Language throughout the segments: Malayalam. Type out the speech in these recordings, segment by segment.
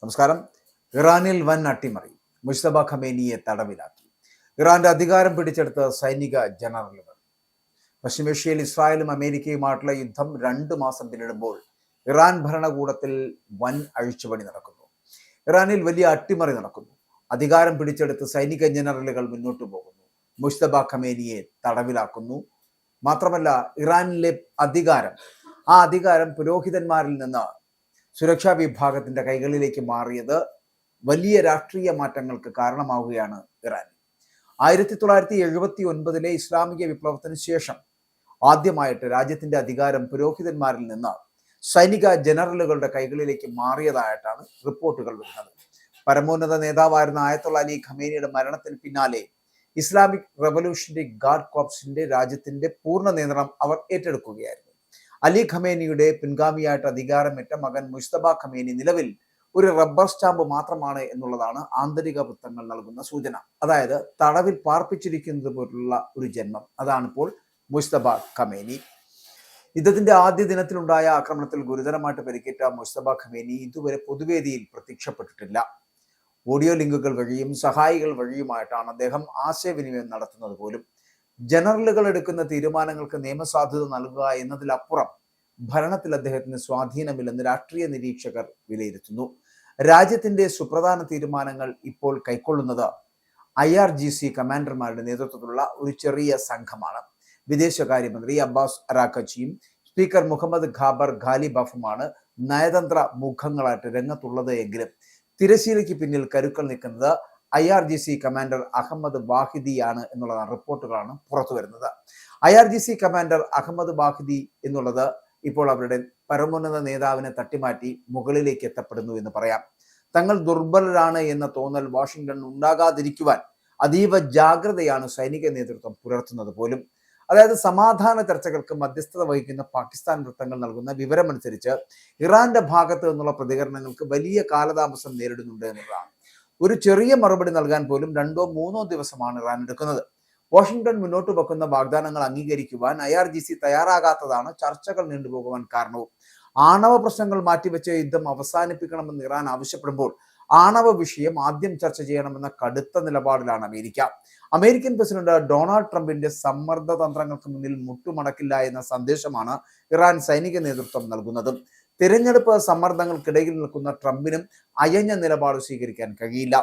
നമസ്കാരം. ഇറാനിൽ വൻ അട്ടിമറി. മുജ്തബ ഖമേനിയെ തടവിലാക്കി. ഇറാന്റെ അധികാരം പിടിച്ചെടുത്ത സൈനിക ജനറലുകൾ. പശ്ചിമേഷ്യയിൽ ഇസ്രായേലും അമേരിക്കയുമായിട്ടുള്ള യുദ്ധം 2 മാസം പിന്നിടുമ്പോൾ ഇറാൻ ഭരണകൂടത്തിൽ വൻ അഴിച്ചുപണി നടക്കുന്നു. ഇറാനിൽ വലിയ അട്ടിമറി നടക്കുന്നു. അധികാരം പിടിച്ചെടുത്ത് സൈനിക ജനറലുകൾ മുന്നോട്ടു പോകുന്നു. മുജ്തബ ഖമേനിയെ തടവിലാക്കുന്നു. മാത്രമല്ല, ഇറാനിലെ അധികാരം പുരോഹിതന്മാരിൽ നിന്ന് സുരക്ഷാ വിഭാഗത്തിന്റെ കൈകളിലേക്ക് മാറിയത് വലിയ രാഷ്ട്രീയ മാറ്റങ്ങൾക്ക് കാരണമാവുകയാണ് ഇറാൻ. 1979 ഇസ്ലാമിക വിപ്ലവത്തിന് ശേഷം ആദ്യമായിട്ട് രാജ്യത്തിന്റെ അധികാരം പുരോഹിതന്മാരിൽ നിന്ന് സൈനിക ജനറലുകളുടെ കൈകളിലേക്ക് മാറിയതായിട്ടാണ് റിപ്പോർട്ടുകൾ വരുന്നത്. പരമോന്നത നേതാവായിരുന്ന ആയത്തുള്ള അലി ഖമേനിയുടെ മരണത്തിന് പിന്നാലെ ഇസ്ലാമിക് റവല്യൂഷണറി ഗാർഡ് കോർപ്സിന്റെ രാജ്യത്തിന്റെ പൂർണ്ണ നിയന്ത്രണം അവർ ഏറ്റെടുക്കുകയായിരുന്നു. അലി ഖമേനിയുടെ പിൻഗാമിയായിട്ട് അധികാരമേറ്റ മകൻ മുജ്തബ ഖമേനി നിലവിൽ ഒരു റബ്ബർ സ്റ്റാമ്പ് മാത്രമാണ് എന്നുള്ളതാണ് ആന്തരിക വൃത്തങ്ങൾ നൽകുന്ന സൂചന. അതായത് തടവിൽ പാർപ്പിച്ചിരിക്കുന്നത് പോലുള്ള ഒരു ജന്മം. അതാണിപ്പോൾ മുജ്തബ ഖമേനി. യുദ്ധത്തിന്റെ ആദ്യ ദിനത്തിലുണ്ടായ ആക്രമണത്തിൽ ഗുരുതരമായിട്ട് പരിക്കേറ്റ മുജ്തബ ഖമേനി ഇതുവരെ പൊതുവേദിയിൽ പ്രത്യക്ഷപ്പെട്ടിട്ടില്ല. ഓഡിയോ ലിങ്കുകൾ വഴിയും സഹായികൾ വഴിയുമായിട്ടാണ് അദ്ദേഹം ആശയവിനിമയം നടത്തുന്നത് പോലും. ജനറലുകൾ എടുക്കുന്ന തീരുമാനങ്ങൾക്ക് നിയമസാധുത നൽകുക എന്നതിലപ്പുറം ഭരണത്തിൽ അദ്ദേഹത്തിന് സ്വാധീനമില്ലെന്ന് രാഷ്ട്രീയ നിരീക്ഷകർ വിലയിരുത്തുന്നു. രാജ്യത്തിന്റെ സുപ്രധാന തീരുമാനങ്ങൾ ഇപ്പോൾ കൈക്കൊള്ളുന്നത് IRGC കമാൻഡർമാരുടെ നേതൃത്വത്തിലുള്ള ഒരു ചെറിയ സംഘമാണ്. വിദേശകാര്യമന്ത്രി അബ്ബാസ് അറാഖച്ചിയും സ്പീക്കർ മുഹമ്മദ് ഖാബർ ഖാലിബഫുമാണ് നയതന്ത്ര മുഖങ്ങളായിട്ട് രംഗത്തുള്ളത് എങ്കിലും തിരശ്ശീലയ്ക്ക് പിന്നിൽ കരുക്കൾ നിൽക്കുന്നത് IRGC കമാൻഡർ അഹമ്മദ് വാഹിദിയാണ് എന്നുള്ള റിപ്പോർട്ടുകളാണ് പുറത്തു വരുന്നത്. IRGC കമാൻഡർ അഹമ്മദ് വാഹിദി എന്നുള്ളത് ഇപ്പോൾ അവരുടെ പരമോന്നത നേതാവിനെ തട്ടിമാറ്റി മുകളിലേക്ക് എത്തപ്പെടുന്നു എന്ന് പറയാം. തങ്ങൾ ദുർബലരാണ് എന്ന തോന്നൽ വാഷിംഗ്ടൺ ഉണ്ടാകാതിരിക്കുവാൻ അതീവ ജാഗ്രതയാണ് സൈനിക നേതൃത്വം പുലർത്തുന്നത് പോലും. അതായത് സമാധാന ചർച്ചകൾക്ക് മധ്യസ്ഥത വഹിക്കുന്ന പാകിസ്ഥാൻ വൃത്തങ്ങൾ നൽകുന്ന വിവരമനുസരിച്ച് ഇറാന്റെ ഭാഗത്ത് നിന്നുള്ള പ്രതികരണങ്ങൾക്ക് വലിയ കാലതാമസം നേരിടുന്നുണ്ട് എന്നുള്ളതാണ്. ഒരു ചെറിയ മറുപടി നൽകാൻ പോലും 2-3 ദിവസമാണ് ഇറാൻ എടുക്കുന്നത്. വാഷിംഗ്ടൺ മുന്നോട്ട് വെക്കുന്ന വാഗ്ദാനങ്ങൾ അംഗീകരിക്കുവാൻ IRGC തയ്യാറാകാത്തതാണ് ചർച്ചകൾ നീണ്ടുപോകുവാൻ കാരണവും. ആണവ പ്രശ്നങ്ങൾ മാറ്റിവെച്ച് യുദ്ധം അവസാനിപ്പിക്കണമെന്ന് ഇറാൻ ആവശ്യപ്പെടുമ്പോൾ ആണവ വിഷയം ആദ്യം ചർച്ച ചെയ്യണമെന്ന കടുത്ത നിലപാടിലാണ് അമേരിക്ക. അമേരിക്കൻ പ്രസിഡന്റ് ഡൊണാൾഡ് ട്രംപിന്റെ സമ്മർദ്ദ തന്ത്രങ്ങൾക്ക് മുന്നിൽ മുട്ടുമടക്കില്ല എന്ന സന്ദേശമാണ് ഇറാൻ സൈനിക നേതൃത്വം നൽകുന്നത്. തിരഞ്ഞെടുപ്പ് സമ്മർദ്ദങ്ങൾക്കിടയിൽ നിൽക്കുന്ന ട്രംപിനും അയഞ്ഞ നിലപാട് സ്വീകരിക്കാൻ കഴിയില്ല.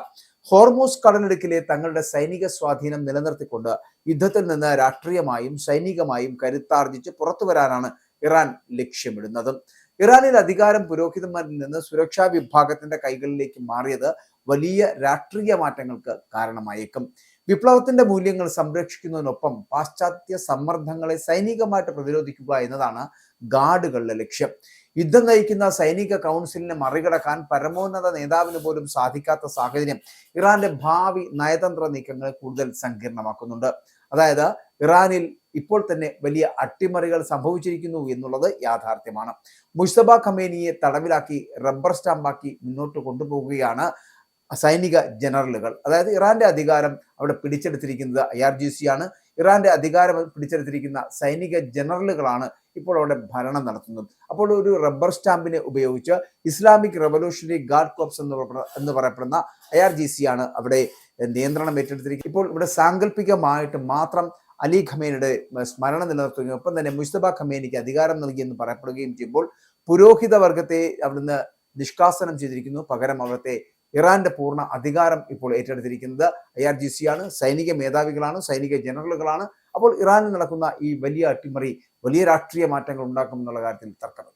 ഹോർമൂസ് കടലിടുക്കിലെ തങ്ങളുടെ സൈനിക സ്വാധീനം നിലനിർത്തിക്കൊണ്ട് യുദ്ധത്തിൽ നിന്ന് രാഷ്ട്രീയമായും സൈനികമായും കരുത്താർജിച്ച് പുറത്തു വരാനാണ് ഇറാൻ ലക്ഷ്യമിടുന്നത്. ഇറാനിൽ അധികാരം പുരോഹിതന്മാരിൽ നിന്ന് സുരക്ഷാ വിഭാഗത്തിന്റെ കൈകളിലേക്ക് മാറിയത് വലിയ രാഷ്ട്രീയ മാറ്റങ്ങൾക്ക് കാരണമായേക്കും. വിപ്ലവത്തിന്റെ മൂല്യങ്ങൾ സംരക്ഷിക്കുന്നതിനൊപ്പം പാശ്ചാത്യ സമ്മർദ്ദങ്ങളെ സൈനികമായിട്ട് പ്രതിരോധിക്കുക എന്നതാണ് ഗാർഡുകളുടെ ലക്ഷ്യം. യുദ്ധം നയിക്കുന്ന സൈനിക കൗൺസിലിനെ മറികടക്കാൻ പരമോന്നത നേതാവിന് പോലും സാധിക്കാത്ത സാഹചര്യം ഇറാന്റെ ഭാവി നയതന്ത്ര നീക്കങ്ങളെ കൂടുതൽ സങ്കീർണമാക്കുന്നുണ്ട്. അതായത് ഇറാനിൽ ഇപ്പോൾ തന്നെ വലിയ അട്ടിമറികൾ സംഭവിച്ചിരിക്കുന്നു എന്നുള്ളത് യാഥാർത്ഥ്യമാണ്. മുജ്തബ ഖമേനിയെ തടവിലാക്കി റബ്ബർ സ്റ്റാമ്പാക്കി മുന്നോട്ട് കൊണ്ടുപോവുകയാണ് സൈനിക ജനറലുകൾ. അതായത് ഇറാന്റെ അധികാരം അവിടെ പിടിച്ചെടുത്തിരിക്കുന്നത് IRGC ആണ്. ഇറാന്റെ അധികാരം പിടിച്ചെടുത്തിരിക്കുന്ന സൈനിക ജനറലുകളാണ് ഇപ്പോൾ അവിടെ ഭരണം നടത്തുന്നത്. അപ്പോൾ ഒരു റബ്ബർ സ്റ്റാമ്പിനെ ഉപയോഗിച്ച് ഇസ്ലാമിക് റവല്യൂഷണറി ഗാർഡ് കോർപ്സ് എന്ന് പറയപ്പെടുന്ന IRGC ആണ് അവിടെ നിയന്ത്രണം ഏറ്റെടുത്തിരിക്കുന്നത്. ഇപ്പോൾ ഇവിടെ സാങ്കല്പികമായിട്ട് മാത്രം അലി ഖമേനിയുടെ സ്മരണ നിലനിർത്തുകയും ഒപ്പം തന്നെ മുജ്തബ ഖമേനിക്ക് അധികാരം നൽകിയെന്ന് പറയപ്പെടുകയും ചെയ്യുമ്പോൾ പുരോഹിത വർഗത്തെ അവിടുന്ന് നിഷ്കാസനം ചെയ്തിരിക്കുന്നു. പകരം അവിടുത്തെ ഇറാന്റെ പൂർണ്ണ അധികാരം ഇപ്പോൾ ഏറ്റെടുത്തിരിക്കുന്നത് IRGC ആണ്. സൈനിക മേധാവികളാണ്, സൈനിക ജനറലുകളാണ്. അപ്പോൾ ഇറാനിൽ നടക്കുന്ന ഈ വലിയ അട്ടിമറി വലിയ രാഷ്ട്രീയ മാറ്റങ്ങൾ ഉണ്ടാക്കുമെന്നുള്ള കാര്യത്തിൽ തർക്കമില്ല.